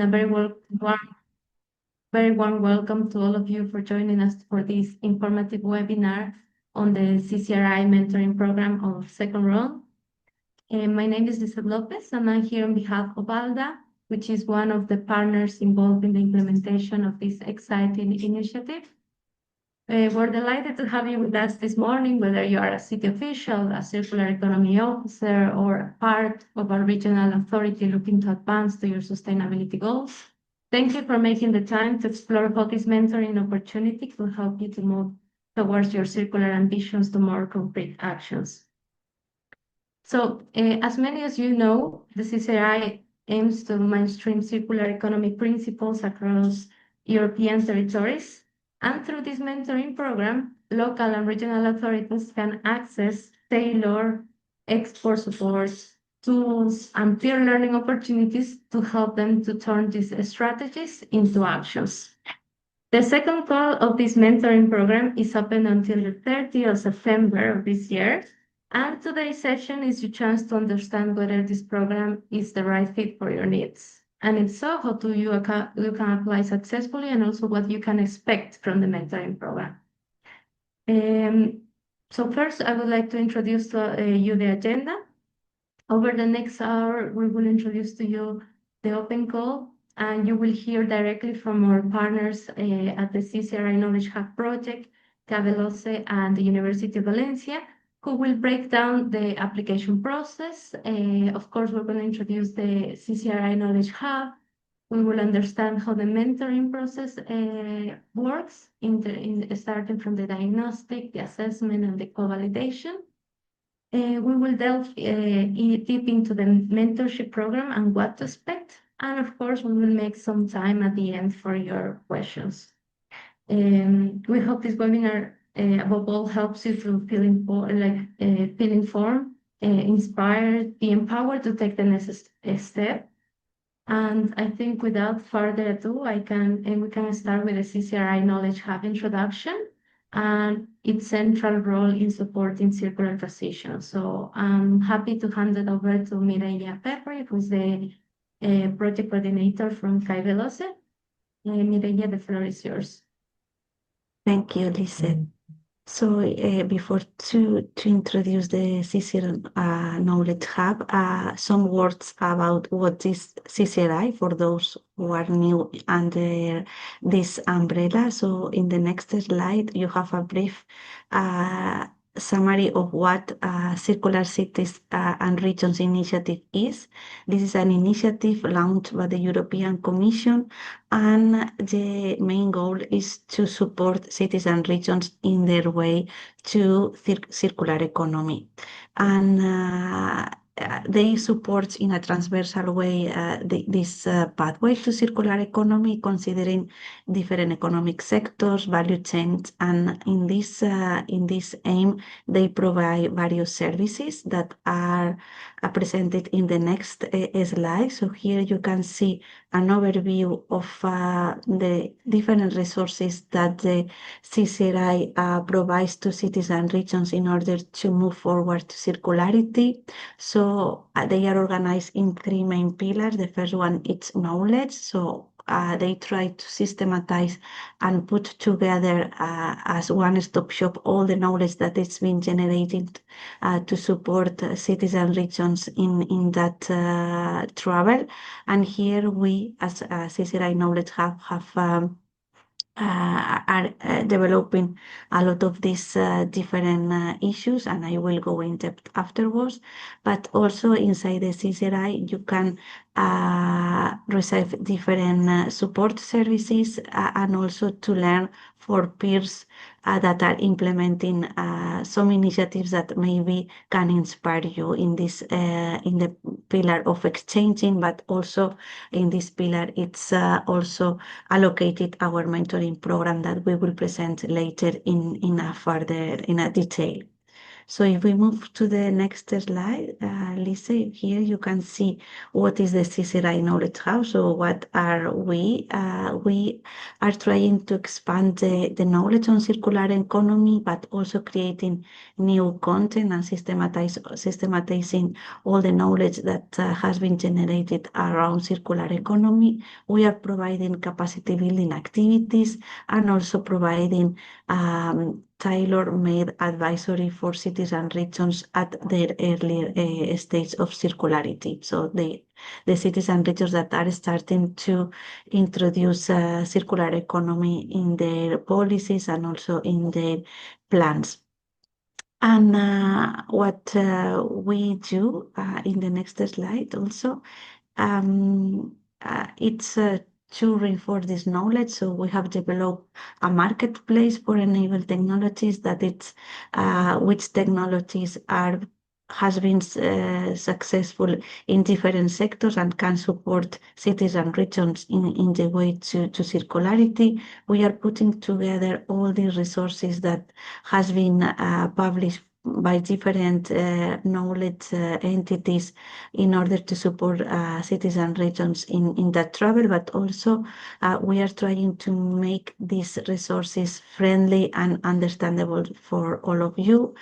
and a very warm welcome to all of you for joining us for this informative webinar on the CCRI Mentoring Program of second round. My name is Lisa Lopez, and I'm here on behalf of ALDA, which is one of the partners involved in the implementation of this exciting initiative. We're delighted to have you with us this morning, whether you are a city official, a circular economy officer, or a part of a regional authority looking to advance to your sustainability goals. Thank you for making the time to explore how this mentoring opportunity will help you to move towards your circular ambitions to more concrete actions. So, as many as you know, the CCRI aims to mainstream circular economy principles across European territories. And through this mentoring program, local and regional authorities can access tailored export support, tools, and peer learning opportunities to help them to turn these strategies into actions. The second call of this mentoring program is open until the 30th of September of this year. And today's session is your chance to understand whether this program is the right fit for your needs. And if so, how do you can apply successfully, and also what you can expect from the mentoring program. So first, I would like to introduce to you the agenda. Over the next hour, we will introduce to you the open call, and you will hear directly from our partners at the CCRI Knowledge Hub project, Cavelose, and the University of Valencia, who will break down the application process. Of course, we're going to introduce the CCRI Knowledge Hub. We will understand how the mentoring process works, starting from the diagnostic, the assessment, and the co-validation. We will delve deep into the mentorship program and what to expect. And of course, we will make some time at the end for your questions. We hope this webinar above all helps you to feel informed, inspired, be empowered to take the next step. And I think without further ado, we can start with the CCRI Knowledge Hub introduction and its central role in supporting circular transition. So I'm happy to hand it over to Mireia Pepri, who's the project coordinator from Cavelose. Mireia, the floor is yours. Thank you, Lisa. So before to introduce the CCRI Knowledge Hub, some words about what is CCRI for those who are new under this umbrella. So in the next slide, you have a brief summary of what Circular Cities and Regions Initiative is. This is an initiative launched by the European Commission, and the main goal is to support cities and regions in their way to circular economy. And they support in a transversal way this pathway to circular economy, considering different economic sectors, value chains, and in this aim, they provide various services that are presented in the next slide. So here you can see an overview of the different resources that the CCRI provides to cities and regions in order to move forward to circularity. So they are organized in three main pillars. The first one is knowledge. So they try to systematize and put together as one-stop shop all the knowledge that is being generated to support cities and regions in that travel. And here we, as CCRI Knowledge Hub, are developing a lot of these different issues, and I will go in depth afterwards. But also inside the CCRI, you can receive different support services and also to learn for peers that are implementing some initiatives that maybe can inspire you in this in the pillar of exchanging, but also in this pillar it's also allocated our mentoring program that we will present later in a detail. So if we move to the next slide, Lisa, here you can see what is the CCRI Knowledge Hub. So what are we? We are trying to expand the knowledge on circular economy, but also creating new content and systematizing all the knowledge that has been generated around circular economy. We are providing capacity building activities and also providing tailor-made advisory for cities and regions at their earlier stage of circularity. So the cities and regions that are starting to introduce circular economy in their policies and also in their plans. And what we do in the next slide also, it's to reinforce this knowledge. So we have developed a marketplace for enabled technologies that it's which technologies has been successful in different sectors and can support cities and regions in the way to circularity. We are putting together all the resources that has been published by different knowledge entities in order to support cities and regions in that travel, but also we are trying to make these resources friendly and understandable for all of you.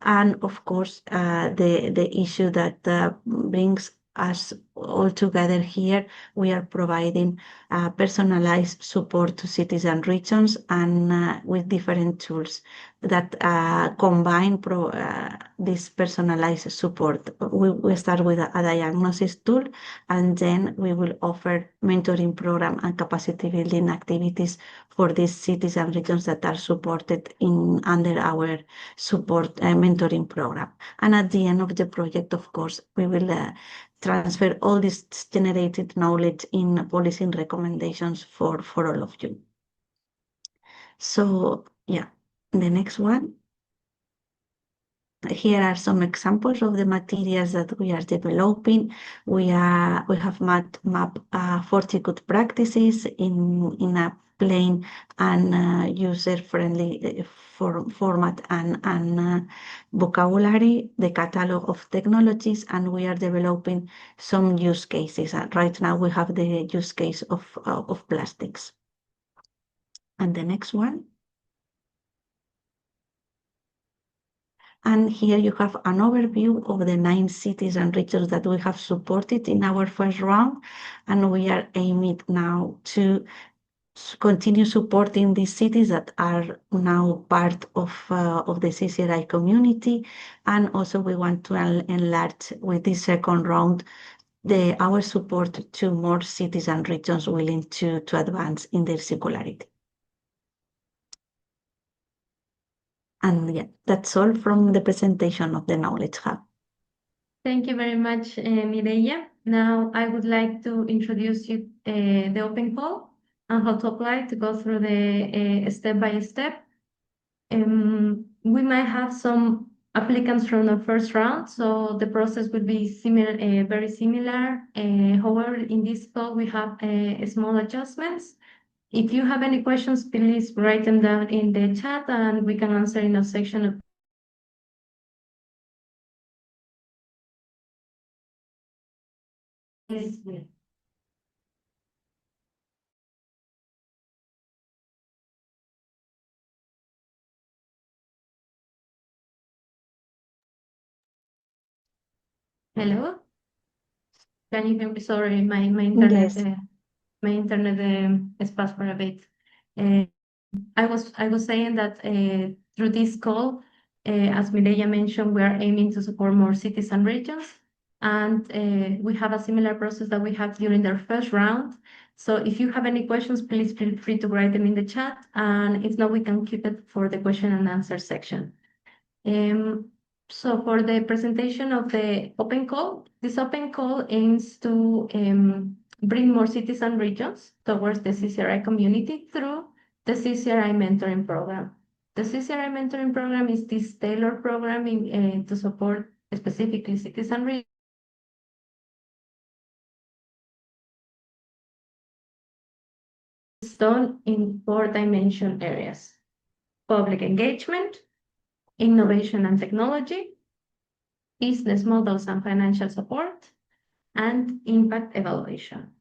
And of course, the issue that brings us all together here, we are providing personalized support to cities and regions and with different tools that combine this personalized support. We start with a diagnosis tool, and then we will offer mentoring program and capacity building activities for these cities and regions that are supported under our support mentoring program. And at the end of the project, of course, we will transfer all this generated knowledge in policy recommendations for all of you. So yeah, the next one. Here are some examples of the materials that we are developing. We have mapped 40 good practices in a plain and user-friendly format and vocabulary, the catalog of technologies, and we are developing some use cases. Right now we have the use case of plastics. And the next one. And here you have an overview of the 9 cities and regions that we have supported in our first round. And we are aiming now to continue supporting these cities that are now part of the CCRI community. And also we want to enlarge with this second round our support to more cities and regions willing to advance in their circularity. And yeah, that's all from the presentation of the Knowledge Hub. Thank you very much, Mireia. Now I would like to introduce you the open call and how to apply to go through the step by step. We might have some applicants from the first round, so the process will be similar, very similar. However, in this call, we have small adjustments. If you have any questions, please write them down in the chat and we can answer in a section of this. Hello? Can you hear me? Sorry, my internet, Yes. my internet is fast for a bit. I was saying that through this call, as Mireia mentioned, we are aiming to support more cities and regions, and we have a similar process that we have during the first round. So if you have any questions, please feel free to write them in the chat, and if not, we can keep it for the question and answer section. So for the presentation of the open call, this open call aims to bring more cities and regions towards the CCRI community through the CCRI Mentoring Program. The CCRI Mentoring Program is this tailored program to support specifically cities and regions done in 4 dimension areas: public engagement, innovation and technology, business models and financial support, and impact evaluation.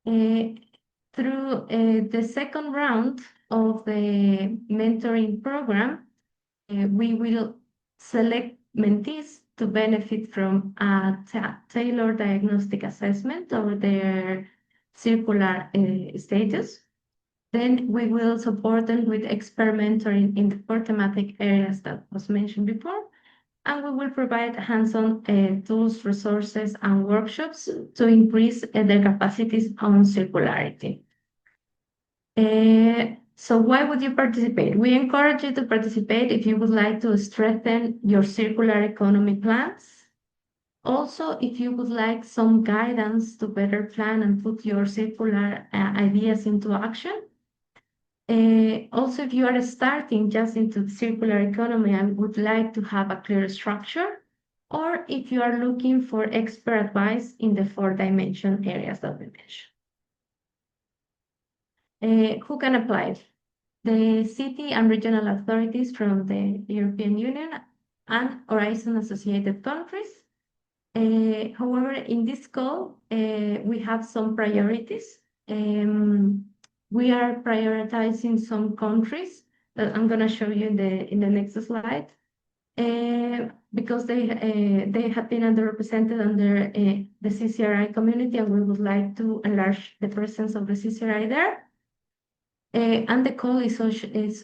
Through the second round of the mentoring program, we will select mentees to benefit from a tailored diagnostic assessment of their circular status. Then we will support them with expert mentoring in the four thematic areas that was mentioned before, and we will provide hands-on tools, resources, and workshops to increase their capacities on circularity. So why would you participate? We encourage you to participate if you would like to strengthen your circular economy plans. Also, if you would like some guidance to better plan and put your circular ideas into action. Also, if you are starting just into the circular economy and would like to have a clear structure, or if you are looking for expert advice in the four-dimension areas that we mentioned. Who can apply? The city and regional authorities from the European Union and Horizon associated countries. However, in this call, we have some priorities. We are prioritizing some countries that I'm going to show you in the next slide, because they have been underrepresented under the CCRI community, and we would like to enlarge the presence of the CCRI there. And the call is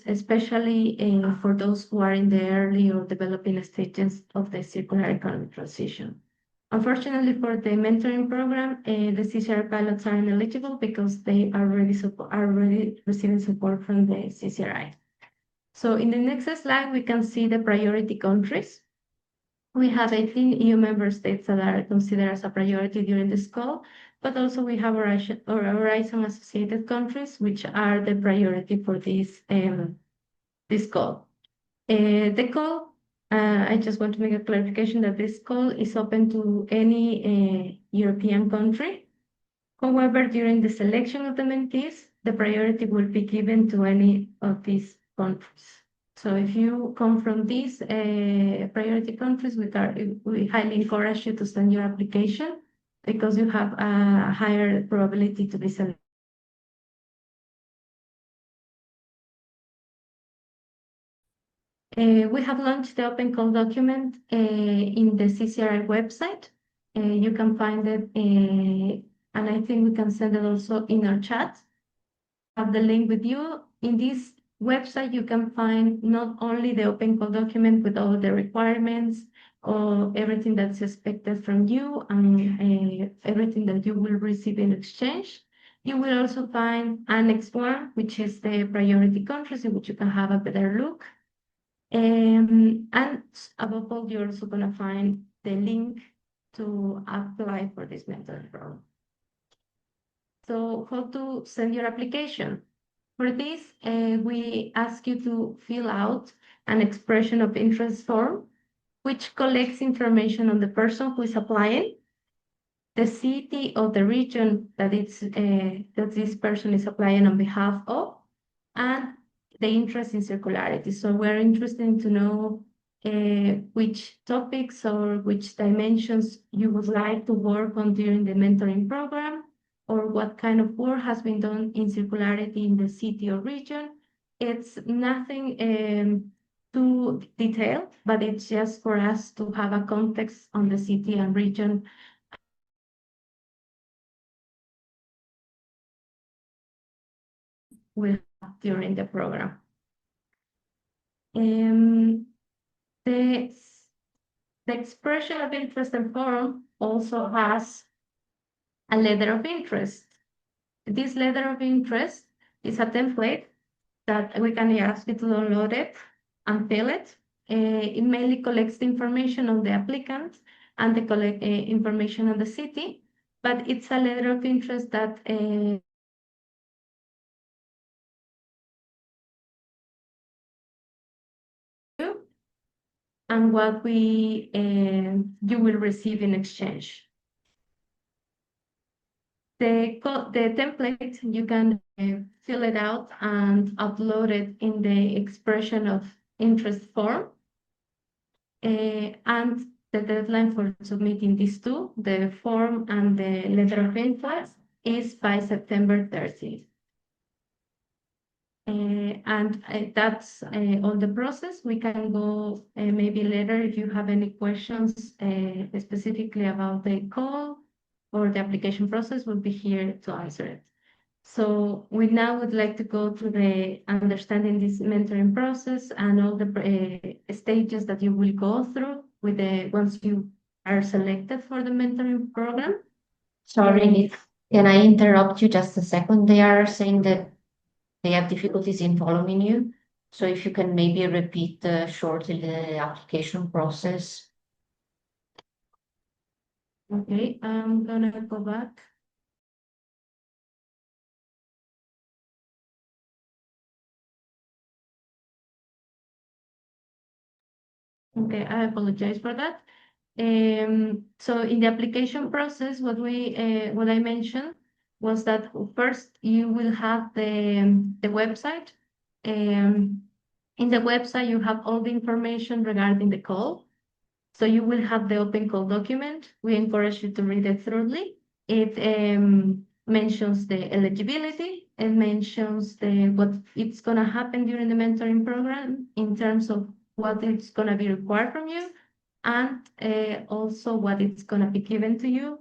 especially for those who are in the early or developing stages of the circular economy transition. Unfortunately, for the mentoring program, the CCRI pilots are ineligible because they are already receiving support from the CCRI. So in the next slide, we can see the priority countries. We have 18 EU member states that are considered as a priority during this call, but also we have Horizon associated countries, which are the priority for this call. The call, I just want to make a clarification that this call is open to any European country. However, during the selection of the mentees, the priority will be given to any of these countries. So if you come from these priority countries, we highly encourage you to send your application because you have a higher probability to be selected. We have launched the open call document in the CCRI website. You can find it, and I think we can send it also in our chat. Have the link with you. In this website, you can find not only the open call document with all the requirements or everything that's expected from you and everything that you will receive in exchange. You will also find Annex 1, which is the priority countries in which you can have a better look. And above all, you're also going to find the link to apply for this mentoring program. So how to send your application? For this, we ask you to fill out an expression of interest form, which collects information on the person who is applying, the city or the region that this person is applying on behalf of, and the interest in circularity. So we're interested to know which topics or which dimensions you would like to work on during the mentoring program, or what kind of work has been done in circularity in the city or region. It's nothing too detailed, but it's just for us to have a context on the city and region we'll have during the program. The expression of interest and form also has a letter of interest. This letter of interest is a template that we can ask you to download it and fill it. It mainly collects the information on the applicant and the information on the city, but it's a letter of interest that and what you will receive in exchange. The template, you can fill it out and upload it in the expression of interest form. And the deadline for submitting these two, the form and the letter of interest, is by September 30th. And that's all the process. We can go maybe later if you have any questions specifically about the call or the application process, we'll be here to answer it. So we now would like to go to the understanding this mentoring process and all the stages that you will go through with the once you are selected for the mentoring program. Sorry, can I interrupt you just a second? They are saying that they have difficulties in following you. So if you can maybe repeat shortly the application process. Okay, I'm gonna go back. Okay, I apologize for that. So in the application process, what I mentioned was that first you will have the website. In the website, you have all the information regarding the call. So you will have the open call document. We encourage you to read it thoroughly. It mentions the eligibility. It mentions what it's going to happen during the mentoring program in terms of what it's going to be required from you, and also what it's going to be given to you,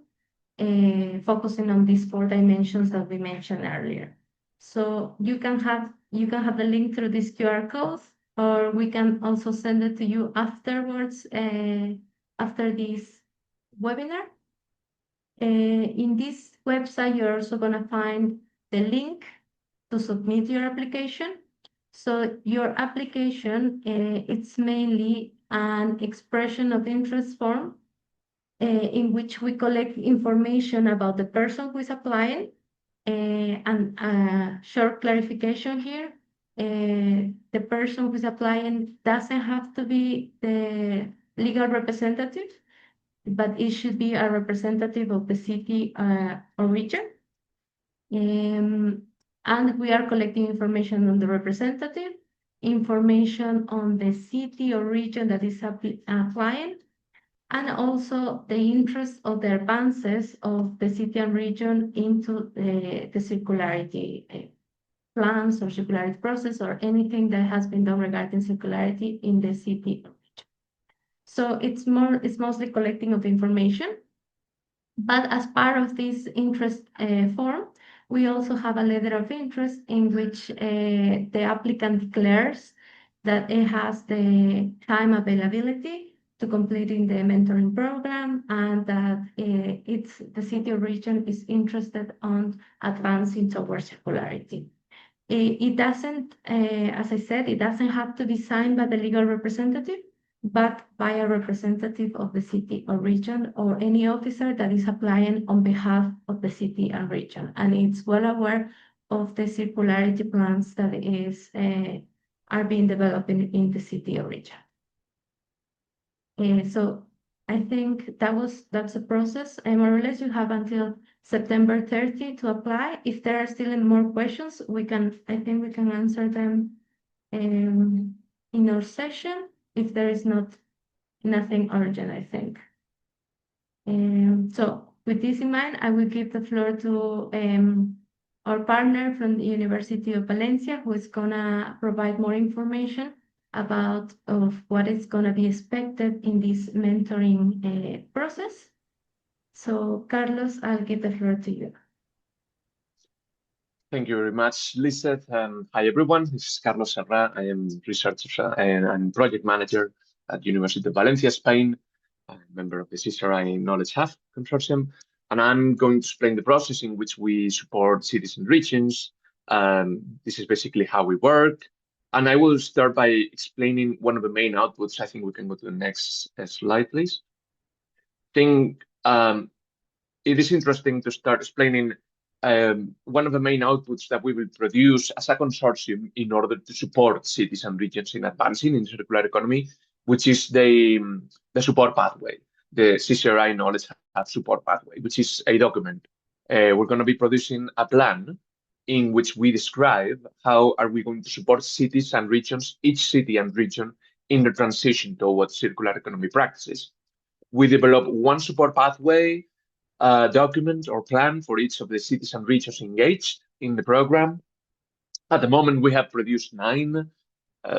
focusing on these 4 dimensions that we mentioned earlier. So you can have the link through this QR code, or we can also send it to you afterwards, after this webinar. In this website, you're also going to find the link to submit your application. So your application, it's mainly an expression of interest form in which we collect information about the person who is applying, and a short clarification here. The person who is applying doesn't have to be the legal representative, but it should be a representative of the city or region. And we are collecting information on the representative, information on the city or region that is applying, and also the interest of the advances of the city and region into the circularity plans or circularity process or anything that has been done regarding circularity in the city or region. So it's mostly collecting of information. But as part of this interest form, we also have a letter of interest in which the applicant declares that it has the time availability to completing the mentoring program, and that the city or region is interested on advancing towards circularity. It doesn't, as I said, it doesn't have to be signed by the legal representative, but by a representative of the city or region or any officer that is applying on behalf of the city and region. And it's well aware of the circularity plans that are being developed in the city or region. So I think that's a process. And more or less you have until September 30 to apply. If there are still any more questions, I think we can answer them in our session. If there is nothing urgent, I think. So with this in mind, I will give the floor to our partner from the University of Valencia, who is gonna provide more information about what is gonna be expected in this mentoring process. So Carlos, I'll give the floor to you. Thank you very much, Lizeth. Hi, everyone. This is Carlos Serra. I am researcher and project manager at University of Valencia, Spain. I'm a member of the CCRI Knowledge Hub consortium, and I'm going to explain the process in which we support cities and regions. This is basically how we work. And I will start by explaining one of the main outputs. I think we can go to the next slide, please. I think it is interesting to start explaining one of the main outputs that we will produce as a consortium in order to support cities and regions in advancing in circular economy, which is the support pathway, the CCRI Knowledge Hub support pathway, which is a document. We're going to be producing a plan in which we describe how are we going to support cities and regions, each city and region, in the transition towards circular economy practices. We develop one support pathway, document or plan for each of the cities and regions engaged in the program. At the moment, we have produced 9.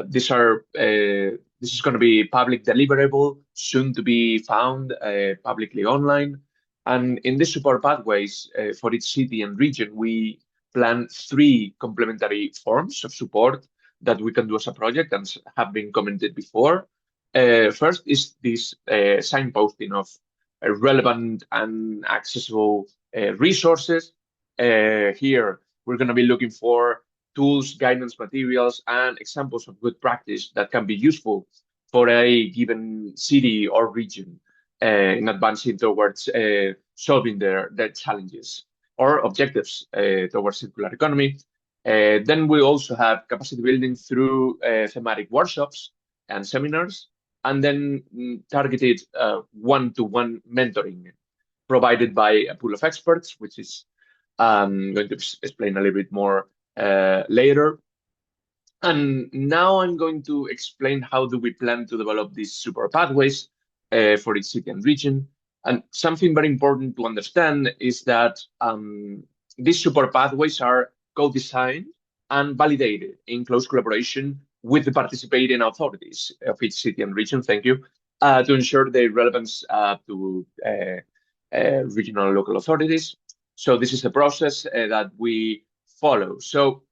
This is going to be public deliverable, soon to be found publicly online. And in the support pathways for each city and region, we plan 3 complementary forms of support that we can do as a project and have been commented before. First is this signposting of relevant and accessible resources. Here, we're going to be looking for tools, guidance materials, and examples of good practice that can be useful for a given city or region in advancing towards solving their challenges or objectives towards circular economy. Then we also have capacity building through thematic workshops and seminars, and then targeted one-to-one mentoring provided by a pool of experts, which is going to explain a little bit more later. And now I'm going to explain how do we plan to develop these support pathways for each city and region. And something very important to understand is that these support pathways are co-designed and validated in close collaboration with the participating authorities of each city and region, thank you, to ensure their relevance to regional and local authorities. So this is a process that we follow. So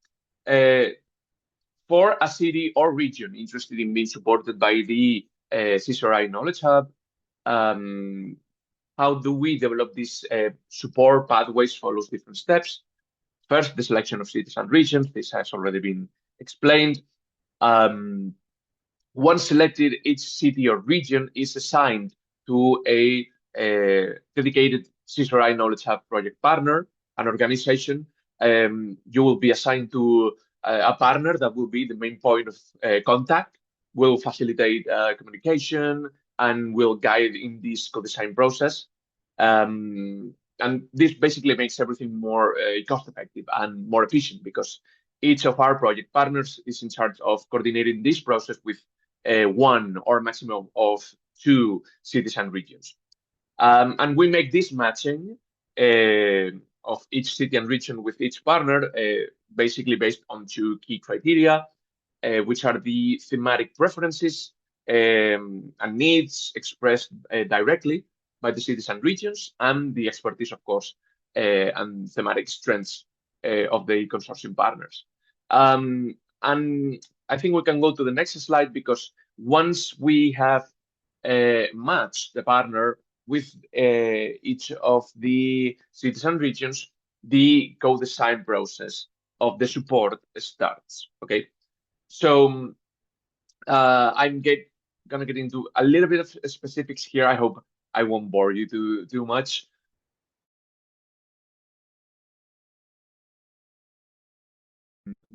for a city or region interested in being supported by the CCRI Knowledge Hub, how do we develop these support pathways? Follows different steps. First, the selection of cities and regions. This has already been explained. Once selected, each city or region is assigned to a dedicated CCRI Knowledge Hub project partner, an organization. You will be assigned to a partner that will be the main point of contact, will facilitate communication, and will guide in this co-design process. And this basically makes everything more cost-effective and more efficient because each of our project partners is in charge of coordinating this process with 1 or maximum of 2 cities and regions. And we make this matching of each city and region with each partner basically based on 2 key criteria, which are the thematic preferences and needs expressed directly by the cities and regions, and the expertise, of course, and thematic strengths of the consortium partners. And I think we can go to the next slide, because once we have matched the partner with each of the cities and regions, the co-design process of the support starts. Okay, so I'm gonna get into a little bit of specifics here. I hope I won't bore you too much.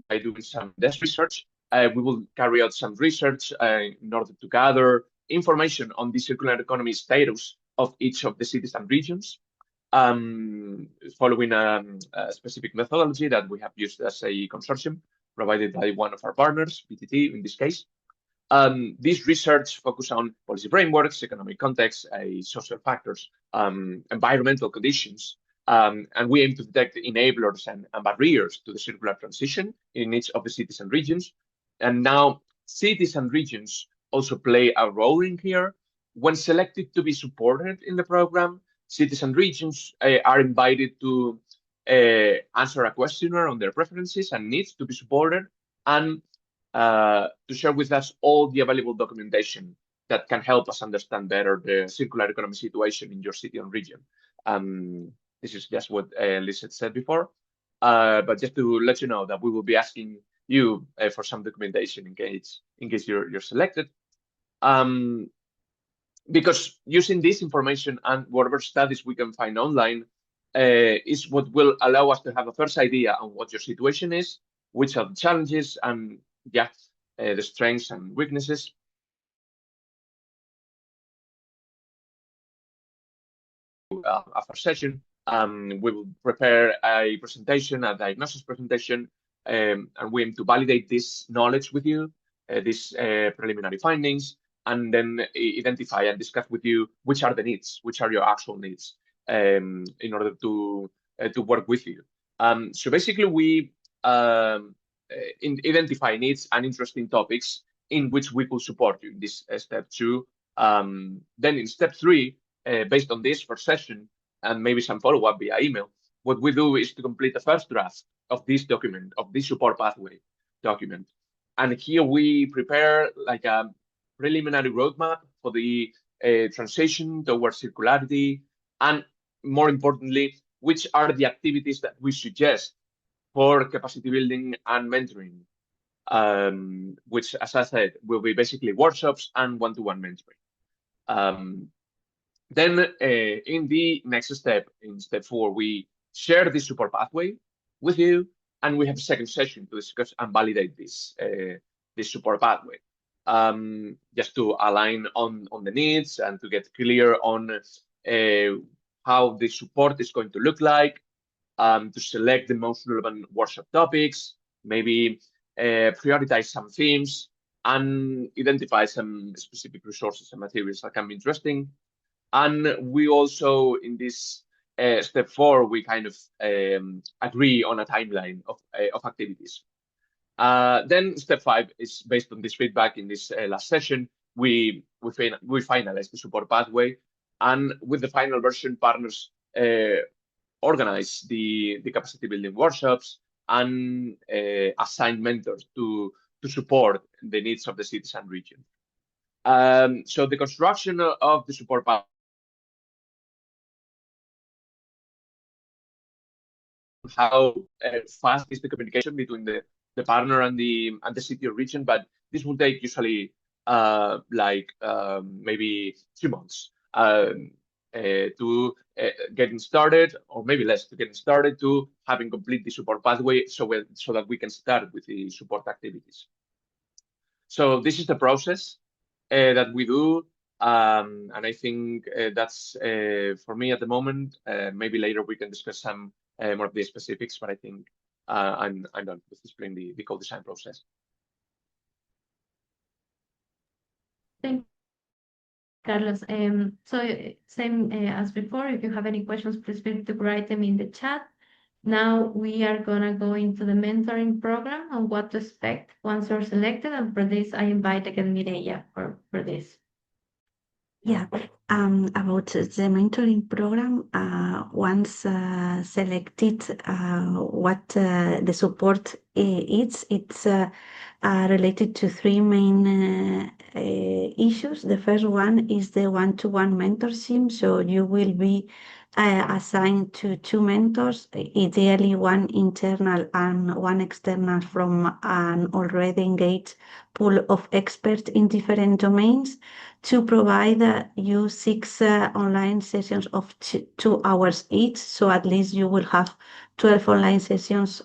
By doing some desk research, we will carry out some research in order to gather information on the circular economy status of each of the cities and regions, following a specific methodology that we have used as a consortium provided by one of our partners, PTT in this case. This research focuses on policy frameworks, economic context, social factors, environmental conditions, and we aim to detect enablers and barriers to the circular transition in each of the cities and regions. And now cities and regions also play a role in here. When selected to be supported in the program, cities and regions are invited to answer a questionnaire on their preferences and needs to be supported, and to share with us all the available documentation that can help us understand better the circular economy situation in your city and region. This is just what Lizette said before, but just to let you know that we will be asking you for some documentation in case you're selected. Because using this information and whatever studies we can find online is what will allow us to have a first idea on what your situation is, which are the challenges, and the strengths and weaknesses. A first session We will prepare a presentation, a diagnosis presentation, and we aim to validate this knowledge with you, these preliminary findings, and then identify and discuss with you which are the needs, which are your actual needs, in order to work with you. So basically, we identify needs and interesting topics in which we could support you in this step 2. Then in step 3, based on this first session, and maybe some follow-up via email, what we do is to complete the first draft of this document, of this support pathway document. And here we prepare like a preliminary roadmap for the transition towards circularity, and more importantly, which are the activities that we suggest for capacity building and mentoring, which, as I said, will be basically workshops and one-to-one mentoring. Then in the next step, in step 4, we share this support pathway with you, and we have a second session to discuss and validate this support pathway, just to align on the needs and to get clear on how the support is going to look like, to select the most relevant workshop topics, maybe prioritize some themes, and identify some specific resources and materials that can be interesting. And we also, in this step 4, we kind of agree on a timeline of activities. Then step 5 is based on this feedback in this last session. We finalize the support pathway, and with the final version, partners organize the capacity building workshops and assign mentors to support the needs of the cities and region. So the construction of the support pathway, how fast is the communication between the partner and the city or region, but this will take usually maybe 2 months to getting started, or maybe less, to getting started, to having complete the support pathway, so that we can start with the support activities. So this is the process that we do, and I think that's for me at the moment. Maybe later we can discuss some more of the specifics, but I think I'm done with explaining the co-design process. Thank you, Carlos. So same as before, if you have any questions, please feel free to write them in the chat. Now we are gonna go into the mentoring program and what to expect once you're selected. And for this, I invite again Mireia for this. Yeah, about the mentoring program, once selected, what the support is, it's related to 3 main issues. The first one is the one-to-one mentorship. So you will be assigned to 2 mentors, ideally one internal and one external from an already engaged pool of experts in different domains, to provide you 6 online sessions of 2 hours each. So at least you will have 12 online sessions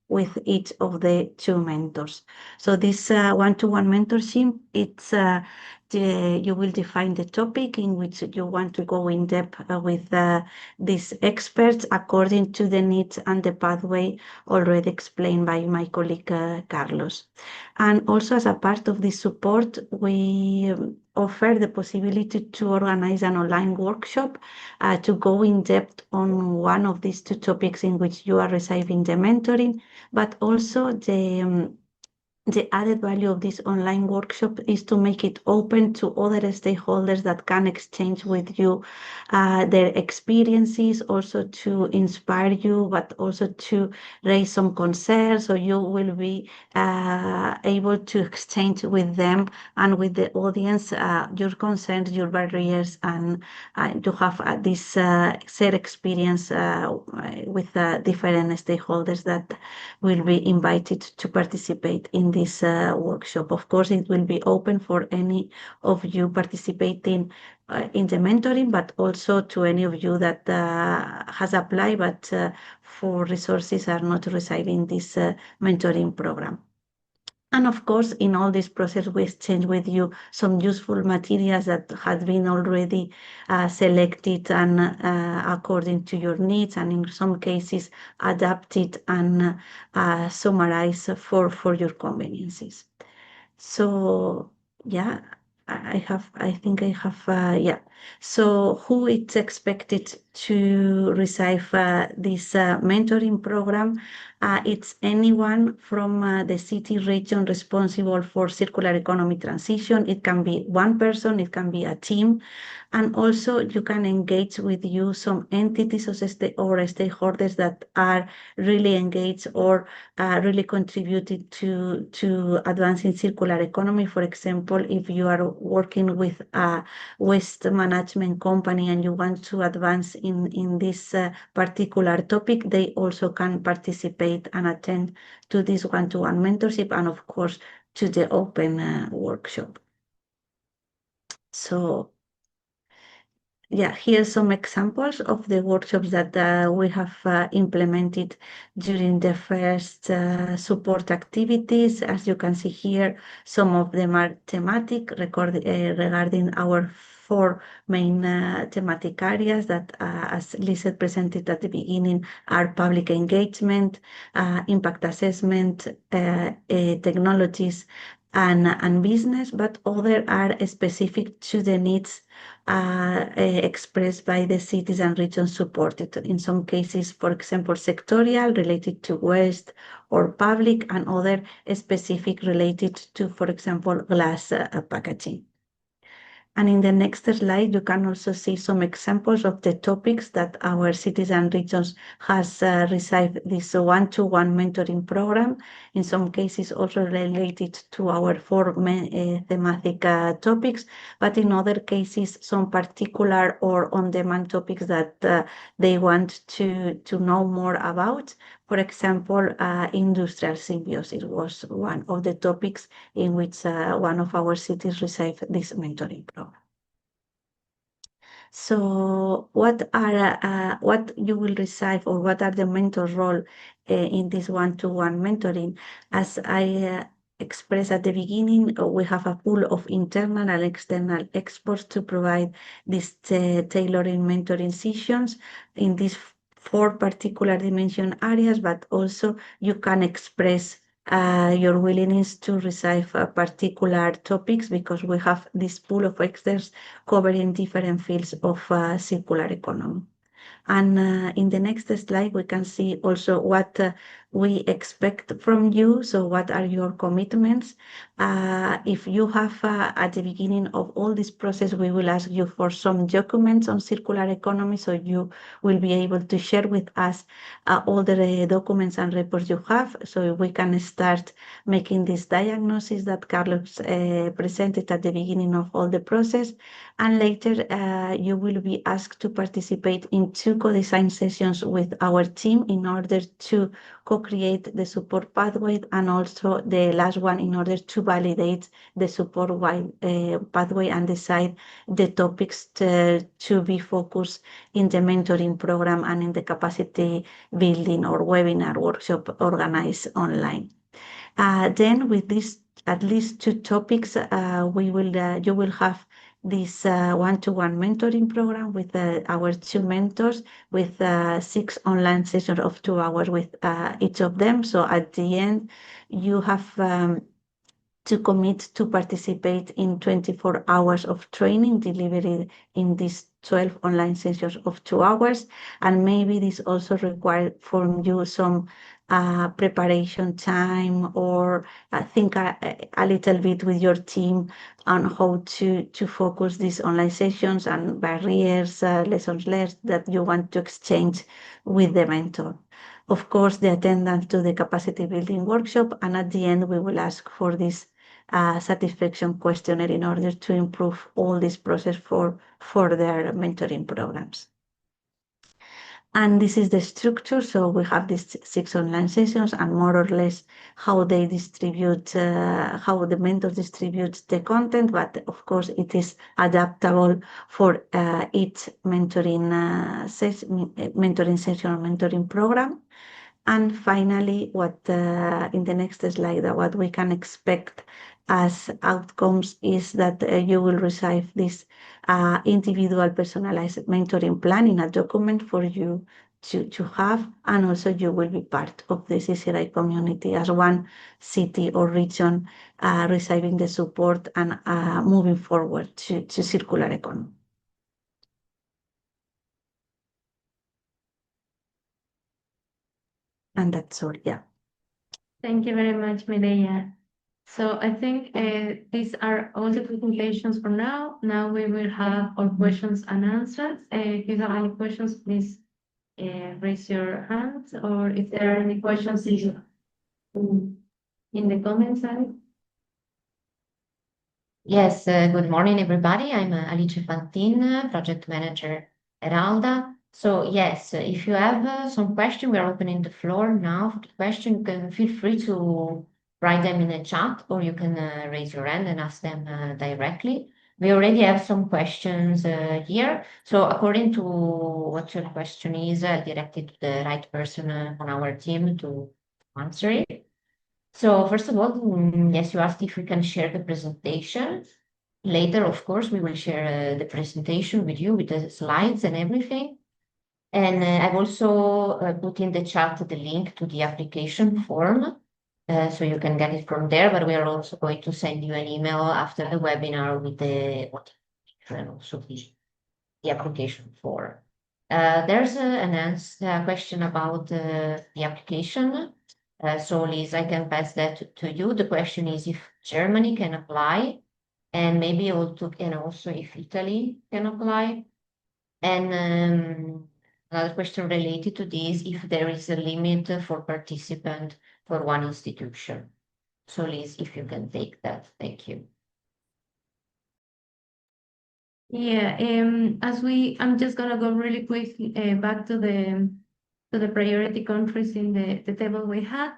with each of the 2 mentors. So this one-to-one mentorship, it's you will define the topic in which you want to go in depth with these experts according to the needs and the pathway already explained by my colleague Carlos. And also, as a part of this support, we offer the possibility to organize an online workshop to go in depth on one of these 2 topics in which you are receiving the mentoring, but also the added value of this online workshop is to make it open to other stakeholders that can exchange with you their experiences, also to inspire you, but also to raise some concerns. So you will be able to exchange with them and with the audience your concerns, your barriers, and to have this shared experience with different stakeholders that will be invited to participate in this workshop. Of course, it will be open for any of you participating in the mentoring, but also to any of you that has applied, but for resources are not receiving this mentoring program. And of course, in all this process, we exchange with you some useful materials that have been already selected and according to your needs, and in some cases, adapted and summarized for your conveniences. So yeah, I think I have, yeah. So who is expected to receive this mentoring program? It's anyone from the city region responsible for circular economy transition. It can be one person, it can be a team. And also you can engage with you some entities or stakeholders that are really engaged or really contributed to advancing circular economy. For example, if you are working with a waste management company and you want to advance in this particular topic, they also can participate and attend to this one-to-one mentorship and of course to the open workshop. So yeah, here's some examples of the workshops that we have implemented during the first support activities. As you can see here, some of them are thematic regarding our 4 main thematic areas that, as Lisa presented at the beginning, are public engagement, impact assessment, technologies, and business, but other are specific to the needs expressed by the cities and regions supported. In some cases, for example, sectorial related to waste or public, and other specific related to, for example, glass packaging. And in the next slide, you can also see some examples of the topics that our cities and regions has received this one-to-one mentoring program. In some cases also related to our 4 main thematic topics, but in other cases, some particular or on-demand topics that they want to know more about. For example, industrial symbiosis was one of the topics in which one of our cities received this mentoring program. So what you will receive, or what are the mentor role in this one-to-one mentoring? As I expressed at the beginning, we have a pool of internal and external experts to provide these tailoring mentoring sessions in these 4 particular dimension areas, but also you can express your willingness to receive particular topics, because we have this pool of experts covering different fields of circular economy. And in the next slide, we can see also what we expect from you. So what are your commitments? If you have at the beginning of all this process, we will ask you for some documents on circular economy, so you will be able to share with us all the documents and reports you have, so we can start making this diagnosis that Carlos presented at the beginning of all the process. And later you will be asked to participate in 2 co-design sessions with our team in order to co-create the support pathway, and also the last one in order to validate the support pathway and decide the topics to be focused in the mentoring program and in the capacity building or webinar workshop organized online. Then with these at least 2 topics, you will have this one-to-one mentoring program with our 2 mentors, with 6 online sessions of 2 hours with each of them. So at the end, you have to commit to participate in 24 hours of training delivered in these 12 online sessions of 2 hours. And maybe this also requires from you some preparation time, or think a little bit with your team on how to focus these online sessions and barriers, lessons learned that you want to exchange with the mentor. Of course, the attendance to the capacity building workshop, and at the end, we will ask for this satisfaction questionnaire in order to improve all this process for their mentoring programs. And this is the structure. So we have these 6 online sessions, and more or less how they distribute, how the mentors distribute the content. But of course, it is adaptable for each mentoring session or mentoring program. And finally, what in the next slide, what we can expect as outcomes is that you will receive this individual personalized mentoring plan in a document for you to have, and also you will be part of the CCRI community as one city or region receiving the support and moving forward to circular economy. And that's all, yeah. Thank you very much, Mireia. So I think these are all the presentations for now. Now we will have our questions and answers. If you have any questions, please raise your hand, or if there are any questions in the comment side. Yes, good morning, everybody. I'm Alice Fantin, project manager at ALDA. So yes, if you have some question, we're opening the floor now for the question. You can feel free to write them in the chat, or you can raise your hand and ask them directly. We already have some questions here. So according to what your question is, I'll direct it to the right person on our team to answer it. So first of all, yes, you asked if we can share the presentation. Later, of course, we will share the presentation with you with the slides and everything. And I've also put in the chat the link to the application form, so you can get it from there. But we are also going to send you an email after the webinar with the and also the application form. There's a question about the application. So Liz, I can pass that to you. The question is if Germany can apply, and maybe also if Italy can apply. And another question related to this, if there is a limit for participant for one institution. So Liz, if you can take that, thank you. Yeah, I'm just gonna go really quick back to the priority countries in the table we had.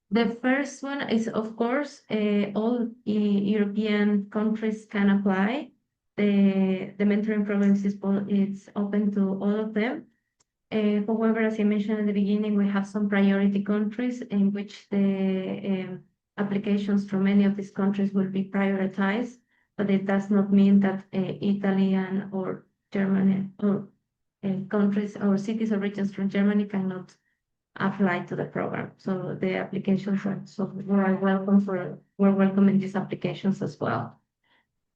The first one is, of course, all European countries can apply. The mentoring program is open to all of them. However, as I mentioned at the beginning, we have some priority countries in which the applications from any of these countries will be prioritized, but it does not mean that Italian or Germany or countries or cities or regions from Germany cannot apply to the program. So the applications are we're welcoming these applications as well.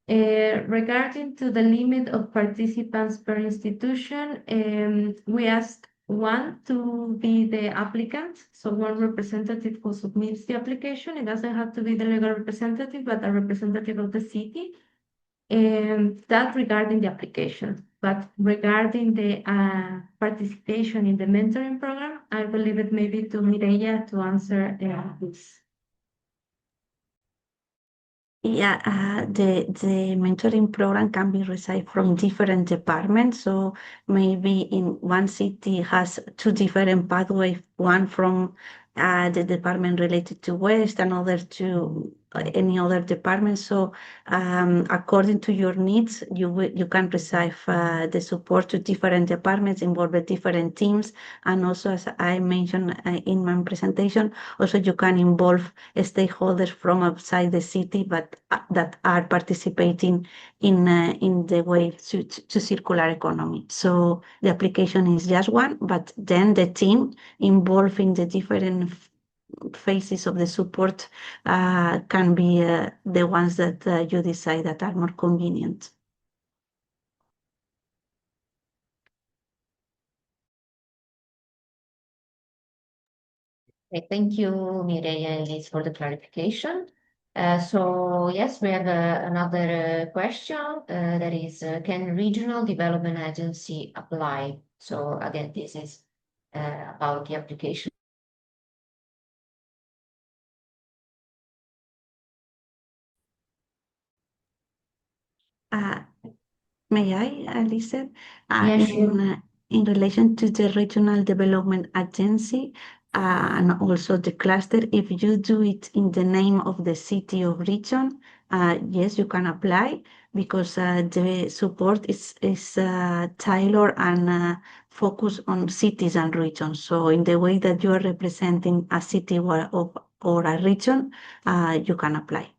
Regarding to the limit of participants per institution, we asked one to be the applicant, so one representative who submits the application. It doesn't have to be the legal representative, but a representative of the city. That regarding the application. But regarding the participation in the mentoring program, I will leave it maybe to Mireia to answer this. Yeah, the mentoring program can be received from different departments. So maybe in one city has two different pathways, one from the department related to waste, another to any other department. So according to your needs, you can receive the support to different departments, involve different teams, and also, as I mentioned in my presentation, also you can involve stakeholders from outside the city, but that are participating in the way to circular economy. So the application is just one, but then the team involved in the different phases of the support can be the ones that you decide that are more convenient. Okay, thank you, Mireia and Liz, for the clarification. So yes, we have another question that is, can regional development agency apply? So again, this is about the application. May I, Lisa? Yeah, sure. In relation to the Regional Development Agency and also the cluster, if you do it in the name of the city or region, yes, you can apply because the support is tailored and focus on cities and regions. So in the way that you are representing a city or a region, you can apply.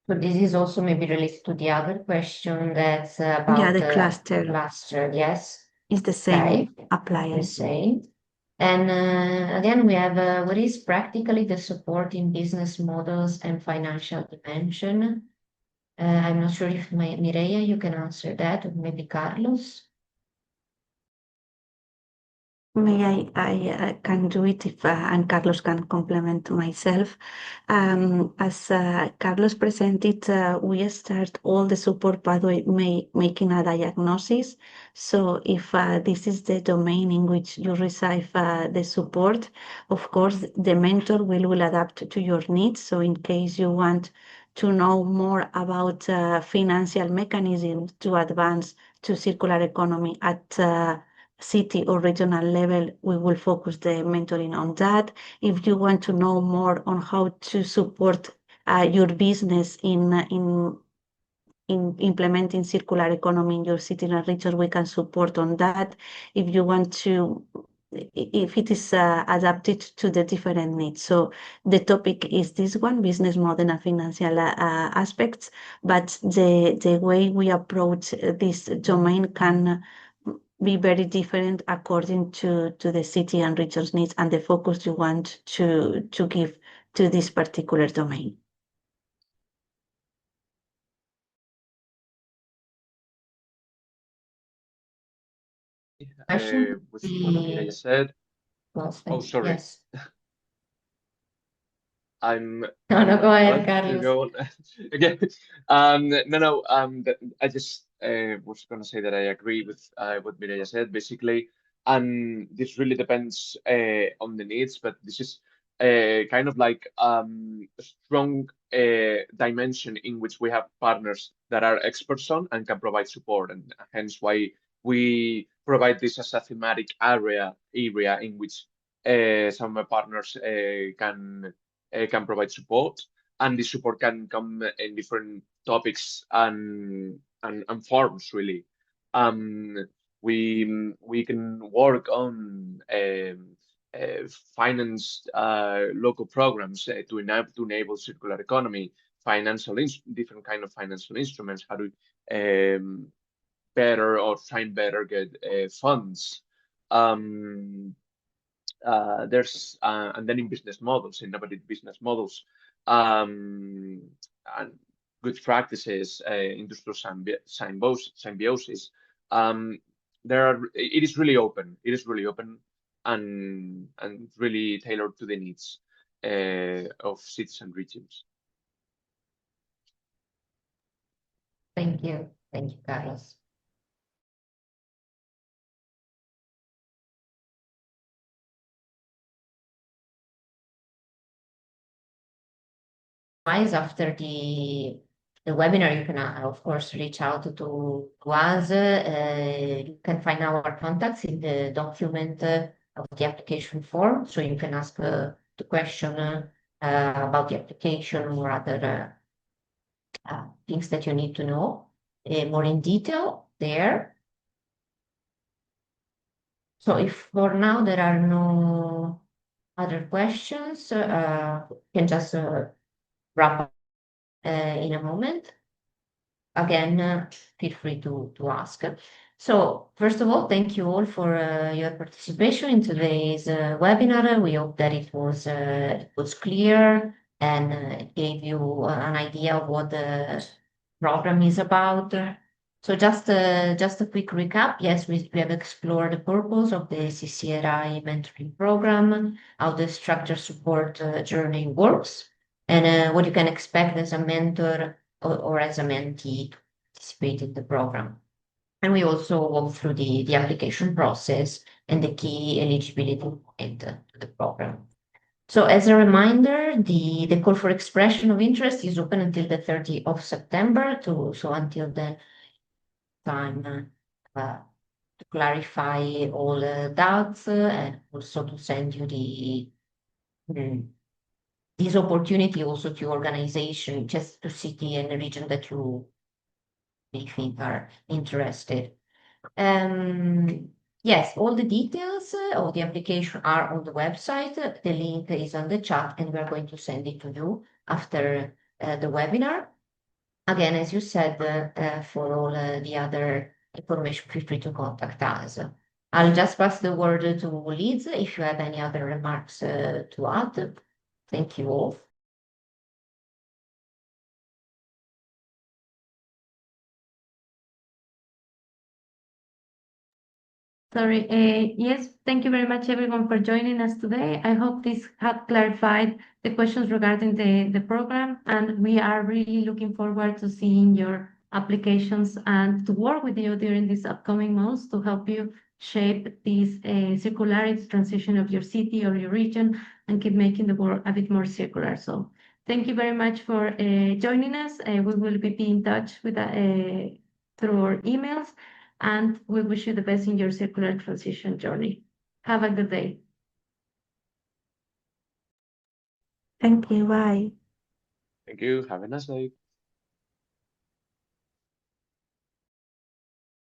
So this is also maybe related to the other question that's about Yeah, the cluster. Cluster, yes. It's the same, Okay. apply. The same. And again, we have what is practically the support in business models and financial dimension? I'm not sure if Mireia, you can answer that, or maybe Carlos. May I can do it if and Carlos can complement myself. As Carlos presented, we start all the support pathway making a diagnosis. So if this is the domain in which you receive the support, of course, the mentor will adapt to your needs. So in case you want to know more about financial mechanisms to advance to circular economy at city or regional level, we will focus the mentoring on that. If you want to know more on how to support your business in implementing circular economy in your city and region, we can support on that. If you want to, if it is adapted to the different needs. So the topic is this one, business model and financial aspects, but the way we approach this domain can be very different according to the city and region's needs and the focus you want to give to this particular domain. With what Mireia said. Oh, sorry. Yes. I'm No, go ahead, allowed to Carlos. go on again. No. I just was going to say that I agree with what Mireia said, basically, and this really depends on the needs, but this is kind of like a strong dimension in which we have partners that are experts on and can provide support, and hence why we provide this as a thematic area in which some partners can provide support, and this support can come in different topics and forms, really. We can work on finance local programs to enable circular economy, different kind of financial instruments, how to better or find better get funds. There's and then in business models, innovative business models, and good practices, industrial symbiosis. It is really open. It is really open and really tailored to the needs of cities and regions. Thank you, Carlos. After the webinar, you can of course reach out to us. You can find our contacts in the document of the application form, so you can ask the question about the application or other things that you need to know more in detail there. So if for now there are no other questions, we can just wrap up in a moment. Again, feel free to ask. So first of all, thank you all for your participation in today's webinar. We hope that it was clear and it gave you an idea of what the program is about. So just a quick recap. Yes, we have explored the purpose of the CCRI Mentoring Program, how the structured support journey works, and what you can expect as a mentor or as a mentee to participate in the program. And we also walk through the application process and the key eligibility point to the program. So as a reminder, the call for expression of interest is open until the 30th of September. So until then, time to clarify all doubts and also to send you this opportunity also to your organization, just to city and the region that you they think are interested. Yes, all the details of the application are on the website. The link is on the chat, and we're going to send it to you after the webinar. Again, as you said, for all the other information, feel free to contact us. I'll just pass the word to Liz if you have any other remarks to add. Thank you all. Sorry. Yes, thank you very much, everyone, for joining us today. I hope this had clarified the questions regarding the program, and we are really looking forward to seeing your applications and to work with you during these upcoming months to help you shape this circularity transition of your city or your region and keep making the world a bit more circular. So thank you very much for joining us. We will be in touch with through our emails, and we wish you the best in your circular transition journey. Have a good day. Thank you. Bye. Thank you. Have a nice day.